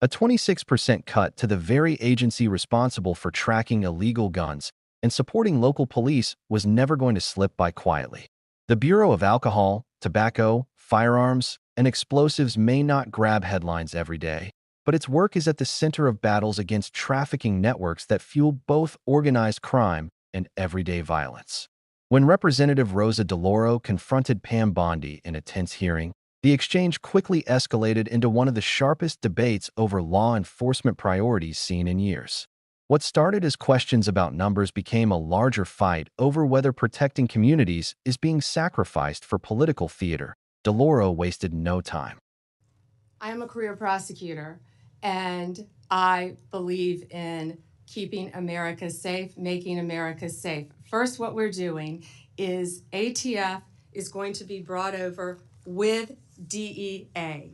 a 26% cut to the very agency responsible for tracking illegal guns and supporting local police was never going to slip by quietly. The Bureau of Alcohol, Tobacco, Firearms, and Explosives may not grab headlines every day, but its work is at the center of battles against trafficking networks that fuel both organized crime and everyday violence. When Representative Rosa DeLauro confronted Pam Bondi in a tense hearing, the exchange quickly escalated into one of the sharpest debates over law enforcement priorities seen in years. What started as questions about numbers became a larger fight over whether protecting communities is being sacrificed for political theater. DeLauro wasted no time. I am a career prosecutor, and I believe in keeping America safe, making America safe. First, what we're doing is ATF is going to be brought over with DEA.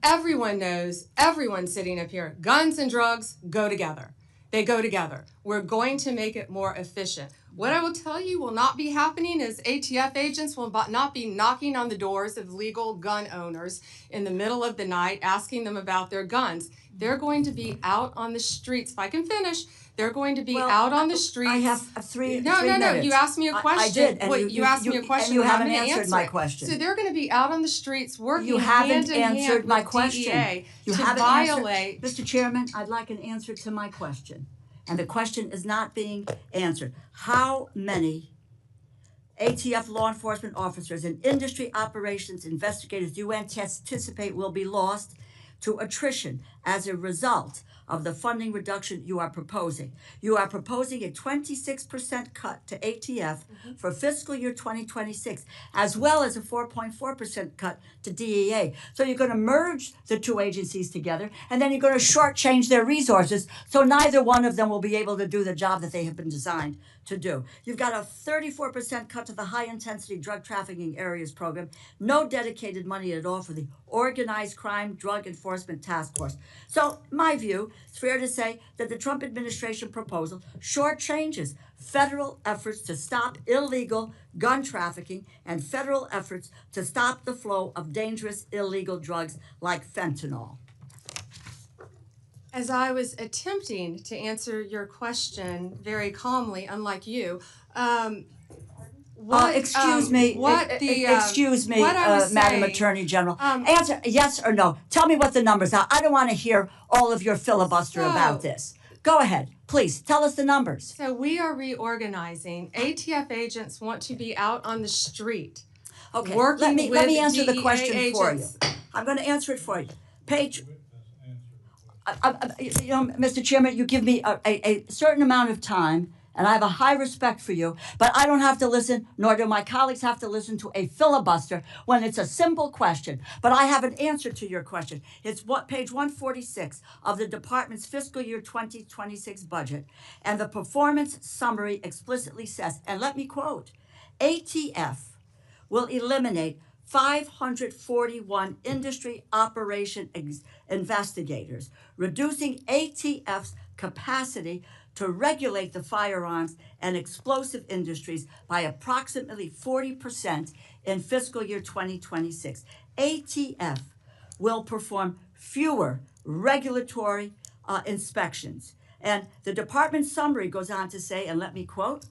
Everyone knows, everyone sitting up here, guns and drugs go together. They go together. We're going to make it more efficient. What I will tell you will not be happening is ATF agents will not be knocking on the doors of legal gun owners in the middle of the night asking them about their guns. They're going to be out on the streets. If I can finish, they're going to be out on the streets. I have three No. minutes. You asked me a question. I did. And you asked me a question. And you haven't I'm gonna answered answer my it. question. So they're going to be out on the streets working You haven't hand in answered hand my with question. DEA You to haven't violate. answered. Mr. Chairman, I'd like an answer to my question. And the question is not being answered. How many ATF law enforcement officers and industry operations investigators do you anticipate will be lost to attrition as a result of the funding reduction you are proposing? You are proposing a 26% cut to ATF for fiscal year 2026, as well as a 4.4% cut to DEA. So you're going to merge the two agencies together, and then you're going to shortchange their resources, so neither one of them will be able to do the job that they have been designed to do. You've got a 34% cut to the high-intensity drug trafficking areas program, no dedicated money at all for the Organized Crime Drug Enforcement Task Force. So, my view, it's fair to say that the Trump administration proposal shortchanges federal efforts to stop illegal gun trafficking and federal efforts to stop the flow of dangerous illegal drugs like fentanyl. As I was attempting to answer your question very calmly, unlike you, excuse me, Madam Attorney General. Answer yes or no. Tell me what the numbers are. I don't want to hear all of your filibuster about this. Go ahead, please. Tell us the numbers. So we are reorganizing. ATF agents want to be out on the street. Okay, working let me answer DEA the question agents. for you. I'm going to answer it for you. Page. Mr. Chairman, you give me a certain amount of time, and I have a high respect for you, but I don't have to listen, nor do my colleagues have to listen to a filibuster when it's a simple question. But I have an answer to your question. It's page 146 of the department's fiscal year 2026 budget, and the performance summary explicitly says, and let me quote, ATF will eliminate 541 industry operation investigators, reducing ATF's capacity to regulate the firearms and explosive industries by approximately 40% in fiscal year 2026. ATF will perform fewer regulatory inspections. And the department summary goes on to say, and let me quote,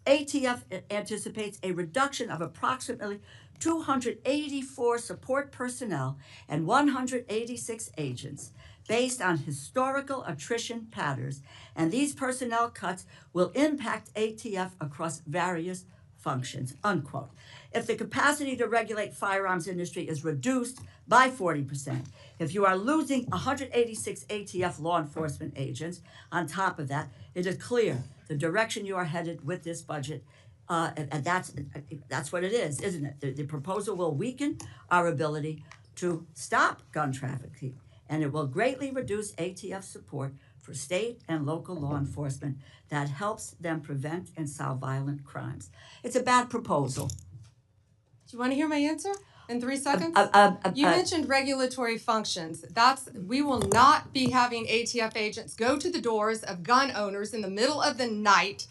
ATF anticipates a reduction of approximately 284 support personnel and 186 agents based on historical attrition patterns, and these personnel cuts will impact ATF across various functions, unquote. If the capacity to regulate firearms industry is reduced by 40%, if you are losing 186 ATF law enforcement agents, on top of that, it is clear the direction you are headed with this budget, and that's what it is, isn't it? The proposal will weaken our ability to stop gun trafficking, and it will greatly reduce ATF support for state and local law enforcement that helps them prevent and solve violent crimes. It's a bad proposal. Do you want to hear my answer in 3 seconds? You mentioned regulatory functions. We will not be having ATF agents go to the doors of gun owners in the middle of the night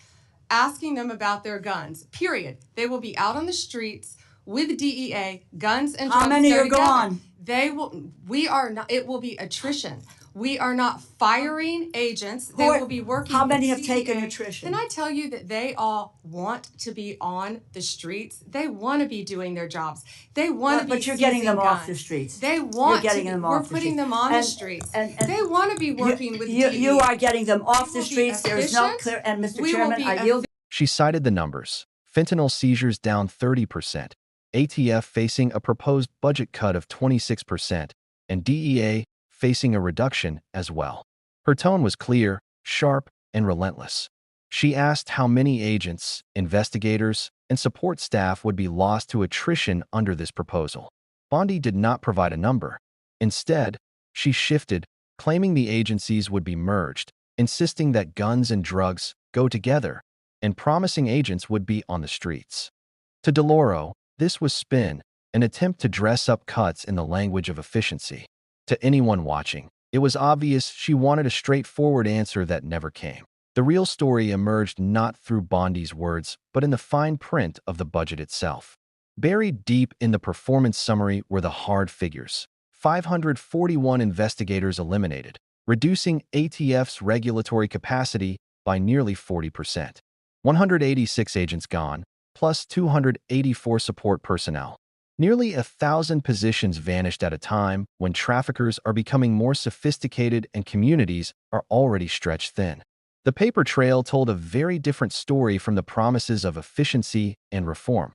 asking them about their guns, period. They will be out on the streets with DEA, guns and drugs. How many are gone? It will be attrition. We are not firing agents. They will be working. How many with have taken CDA. attrition? Can I tell you that they all want to be on the streets? They want to be doing their jobs. They want to be. But you're getting them guns. off the streets. They want you're getting to. Them we're off the putting streets. them on the streets. And they want to be working with. You are getting them off the streets. There is no efficient. clear. And Mr. We Chairman, will be I yield. She cited the numbers. Fentanyl seizures down 30%, ATF facing a proposed budget cut of 26%, and DEA facing a reduction as well. Her tone was clear, sharp, and relentless. She asked how many agents, investigators, and support staff would be lost to attrition under this proposal. Bondi did not provide a number. Instead, she shifted, claiming the agencies would be merged, insisting that guns and drugs go together, and promising agents would be on the streets. To DeLauro, this was spin, an attempt to dress up cuts in the language of efficiency. To anyone watching, it was obvious she wanted a straightforward answer that never came. The real story emerged not through Bondi's words, but in the fine print of the budget itself. Buried deep in the performance summary were the hard figures. 541 investigators eliminated, reducing ATF's regulatory capacity by nearly 40%. 186 agents gone, plus 284 support personnel. Nearly 1,000 positions vanished at a time when traffickers are becoming more sophisticated and communities are already stretched thin. The paper trail told a very different story from the promises of efficiency and reform.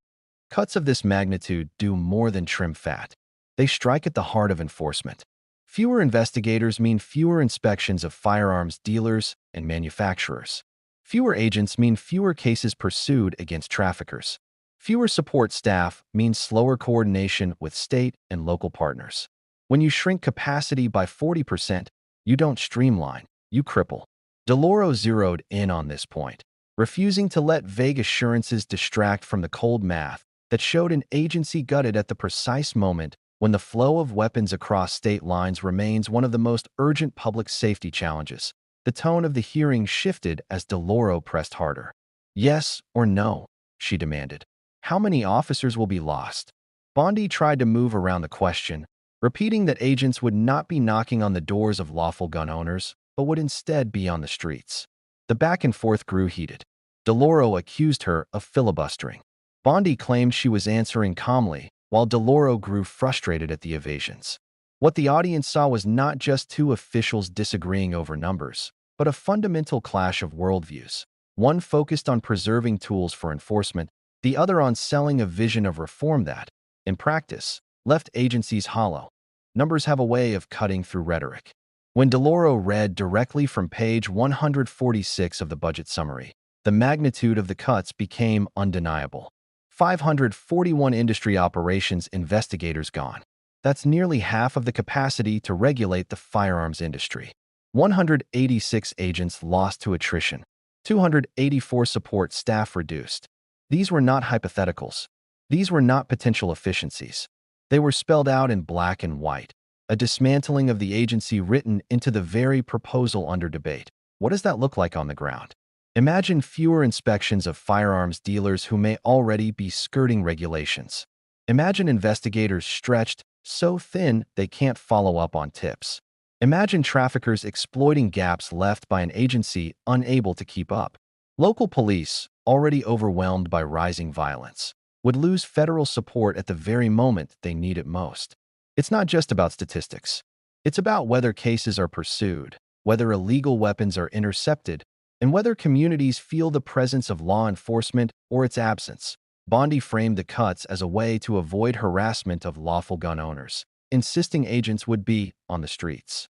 Cuts of this magnitude do more than trim fat. They strike at the heart of enforcement. Fewer investigators mean fewer inspections of firearms dealers and manufacturers. Fewer agents mean fewer cases pursued against traffickers. Fewer support staff means slower coordination with state and local partners. When you shrink capacity by 40%, you don't streamline, you cripple. DeLauro zeroed in on this point, refusing to let vague assurances distract from the cold math that showed an agency gutted at the precise moment when the flow of weapons across state lines remains one of the most urgent public safety challenges. The tone of the hearing shifted as DeLauro pressed harder. Yes or no, she demanded. How many officers will be lost? Bondi tried to move around the question, repeating that agents would not be knocking on the doors of lawful gun owners, but would instead be on the streets. The back and forth grew heated. DeLauro accused her of filibustering. Bondi claimed she was answering calmly, while DeLauro grew frustrated at the evasions. What the audience saw was not just two officials disagreeing over numbers, but a fundamental clash of worldviews. One focused on preserving tools for enforcement, the other on selling a vision of reform that, in practice, left agencies hollow. Numbers have a way of cutting through rhetoric. When DeLauro read directly from page 146 of the budget summary, the magnitude of the cuts became undeniable. 541 industry operations investigators gone. That's nearly half of the capacity to regulate the firearms industry. 186 agents lost to attrition. 284 support staff reduced. These were not hypotheticals. These were not potential efficiencies. They were spelled out in black and white, a dismantling of the agency written into the very proposal under debate. What does that look like on the ground? Imagine fewer inspections of firearms dealers who may already be skirting regulations. Imagine investigators stretched so thin they can't follow up on tips. Imagine traffickers exploiting gaps left by an agency unable to keep up. Local police, already overwhelmed by rising violence, would lose federal support at the very moment they need it most. It's not just about statistics. It's about whether cases are pursued, whether illegal weapons are intercepted, and whether communities feel the presence of law enforcement or its absence. Bondi framed the cuts as a way to avoid harassment of lawful gun owners, insisting agents would be on the streets.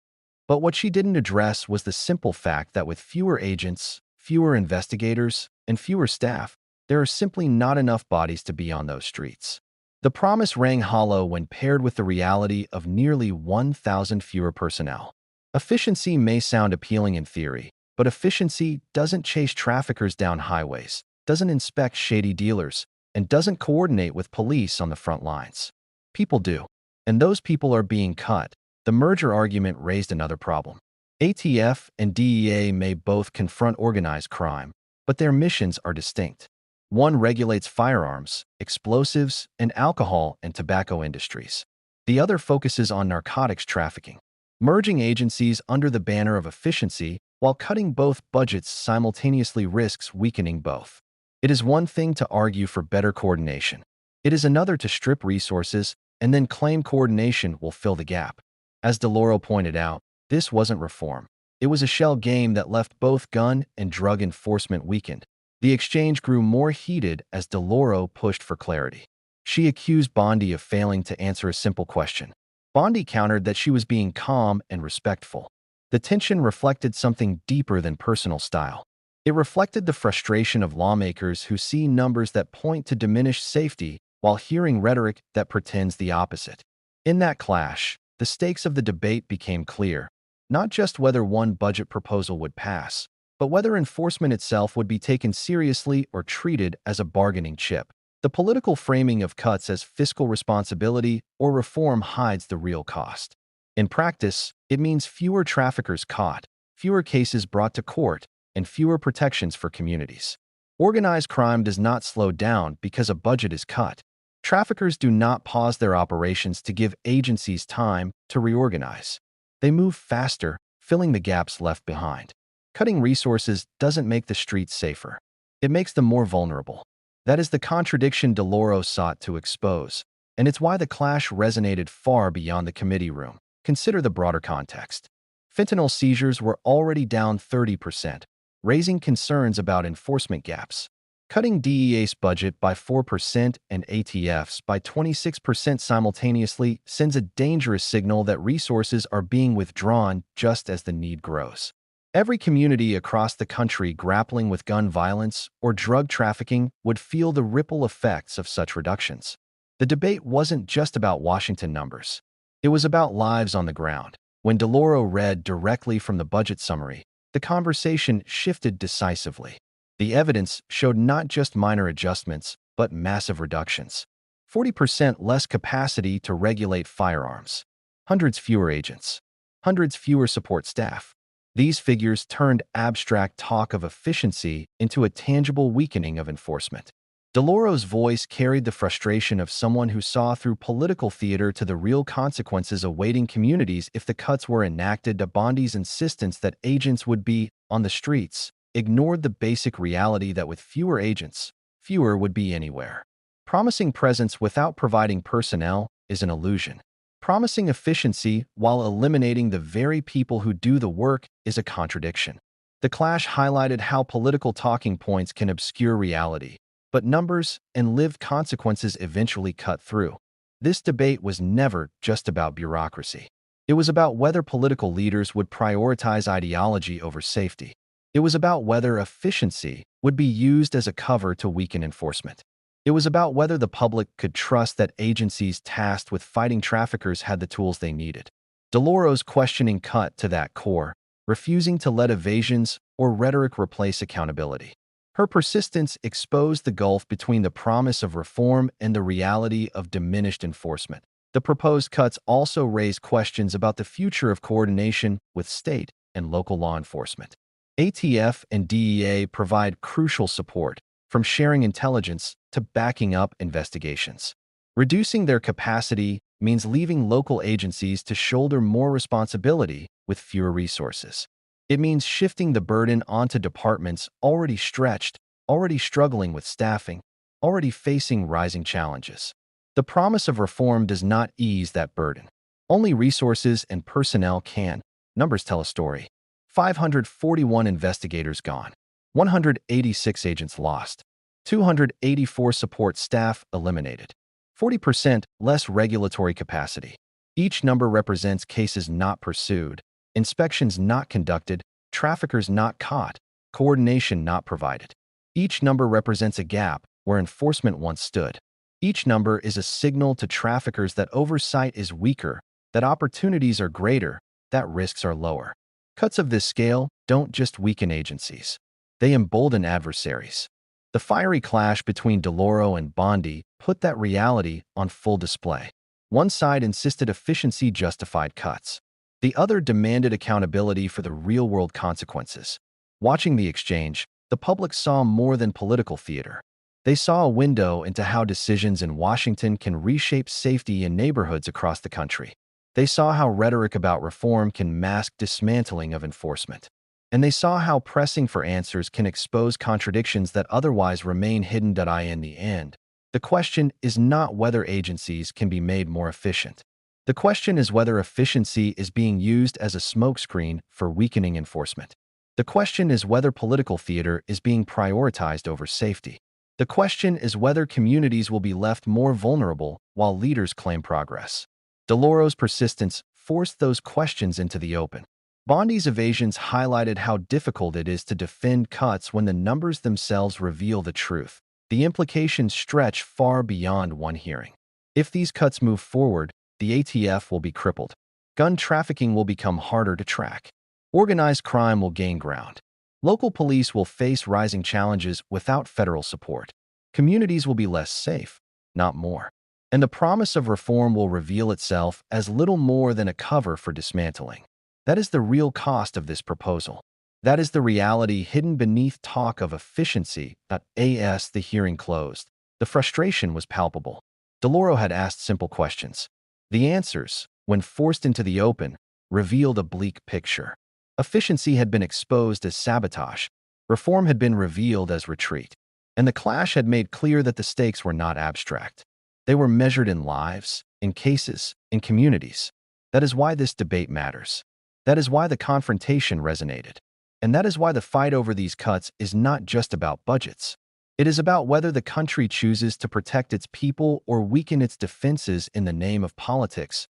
But what she didn't address was the simple fact that with fewer agents, fewer investigators, and fewer staff, there are simply not enough bodies to be on those streets. The promise rang hollow when paired with the reality of nearly 1,000 fewer personnel. Efficiency may sound appealing in theory, but efficiency doesn't chase traffickers down highways, doesn't inspect shady dealers, and doesn't coordinate with police on the front lines. People do, and those people are being cut. The merger argument raised another problem. ATF and DEA may both confront organized crime, but their missions are distinct. One regulates firearms, explosives, and alcohol and tobacco industries. The other focuses on narcotics trafficking. Merging agencies under the banner of efficiency while cutting both budgets simultaneously risks weakening both. It is one thing to argue for better coordination. It is another to strip resources and then claim coordination will fill the gap. As DeLauro pointed out, this wasn't reform. It was a shell game that left both gun and drug enforcement weakened. The exchange grew more heated as DeLauro pushed for clarity. She accused Bondi of failing to answer a simple question. Bondi countered that she was being calm and respectful. The tension reflected something deeper than personal style. It reflected the frustration of lawmakers who see numbers that point to diminished safety while hearing rhetoric that pretends the opposite. In that clash, the stakes of the debate became clear, not just whether one budget proposal would pass, but whether enforcement itself would be taken seriously or treated as a bargaining chip. The political framing of cuts as fiscal responsibility or reform hides the real cost. In practice, it means fewer traffickers caught, fewer cases brought to court, and fewer protections for communities. Organized crime does not slow down because a budget is cut. Traffickers do not pause their operations to give agencies time to reorganize. They move faster, filling the gaps left behind. Cutting resources doesn't make the streets safer. It makes them more vulnerable. That is the contradiction DeLauro sought to expose, and it's why the clash resonated far beyond the committee room. Consider the broader context. Fentanyl seizures were already down 30%, raising concerns about enforcement gaps. Cutting DEA's budget by 4% and ATF's by 26% simultaneously sends a dangerous signal that resources are being withdrawn just as the need grows. Every community across the country grappling with gun violence or drug trafficking would feel the ripple effects of such reductions. The debate wasn't just about Washington numbers. It was about lives on the ground. When DeLauro read directly from the budget summary, the conversation shifted decisively. The evidence showed not just minor adjustments, but massive reductions. 40% less capacity to regulate firearms. Hundreds fewer agents. Hundreds fewer support staff. These figures turned abstract talk of efficiency into a tangible weakening of enforcement. DeLauro's voice carried the frustration of someone who saw through political theater to the real consequences awaiting communities if the cuts were enacted. Bondi's insistence that agents would be on the streets ignored the basic reality that with fewer agents, fewer would be anywhere. Promising presence without providing personnel is an illusion. Promising efficiency while eliminating the very people who do the work is a contradiction. The clash highlighted how political talking points can obscure reality, but numbers and lived consequences eventually cut through. This debate was never just about bureaucracy. It was about whether political leaders would prioritize ideology over safety. It was about whether efficiency would be used as a cover to weaken enforcement. It was about whether the public could trust that agencies tasked with fighting traffickers had the tools they needed. DeLauro's questioning cut to that core, refusing to let evasions or rhetoric replace accountability. Her persistence exposed the gulf between the promise of reform and the reality of diminished enforcement. The proposed cuts also raised questions about the future of coordination with state and local law enforcement. ATF and DEA provide crucial support, from sharing intelligence to backing up investigations. Reducing their capacity means leaving local agencies to shoulder more responsibility with fewer resources. It means shifting the burden onto departments already stretched, already struggling with staffing, already facing rising challenges. The promise of reform does not ease that burden. Only resources and personnel can. Numbers tell a story. 541 investigators gone. 186 agents lost. 284 support staff eliminated. 40% less regulatory capacity. Each number represents cases not pursued, inspections not conducted, traffickers not caught, coordination not provided. Each number represents a gap where enforcement once stood. Each number is a signal to traffickers that oversight is weaker, that opportunities are greater, that risks are lower. Cuts of this scale don't just weaken agencies. They embolden adversaries. The fiery clash between DeLauro and Bondi put that reality on full display. One side insisted efficiency justified cuts. The other demanded accountability for the real-world consequences. Watching the exchange, the public saw more than political theater. They saw a window into how decisions in Washington can reshape safety in neighborhoods across the country. They saw how rhetoric about reform can mask dismantling of enforcement. And they saw how pressing for answers can expose contradictions that otherwise remain hidden. In the end, the question is not whether agencies can be made more efficient. The question is whether efficiency is being used as a smokescreen for weakening enforcement. The question is whether political theater is being prioritized over safety. The question is whether communities will be left more vulnerable while leaders claim progress. DeLauro's persistence forced those questions into the open. Bondi's evasions highlighted how difficult it is to defend cuts when the numbers themselves reveal the truth. The implications stretch far beyond one hearing. If these cuts move forward, the ATF will be crippled. Gun trafficking will become harder to track. Organized crime will gain ground. Local police will face rising challenges without federal support. Communities will be less safe, not more. And the promise of reform will reveal itself as little more than a cover for dismantling. That is the real cost of this proposal. That is the reality hidden beneath talk of efficiency. As the hearing closed, the frustration was palpable. DeLauro had asked simple questions. The answers, when forced into the open, revealed a bleak picture. Efficiency had been exposed as sabotage. Reform had been revealed as retreat. And the clash had made clear that the stakes were not abstract. They were measured in lives, in cases, in communities. That is why this debate matters. That is why the confrontation resonated. And that is why the fight over these cuts is not just about budgets. It is about whether the country chooses to protect its people or weaken its defenses in the name of politics.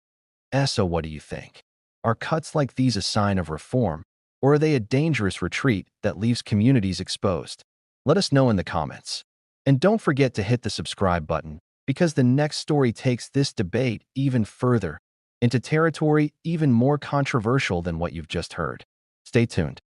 So what do you think? Are cuts like these a sign of reform, or are they a dangerous retreat that leaves communities exposed? Let us know in the comments. And don't forget to hit the subscribe button, because the next story takes this debate even further, into territory even more controversial than what you've just heard. Stay tuned.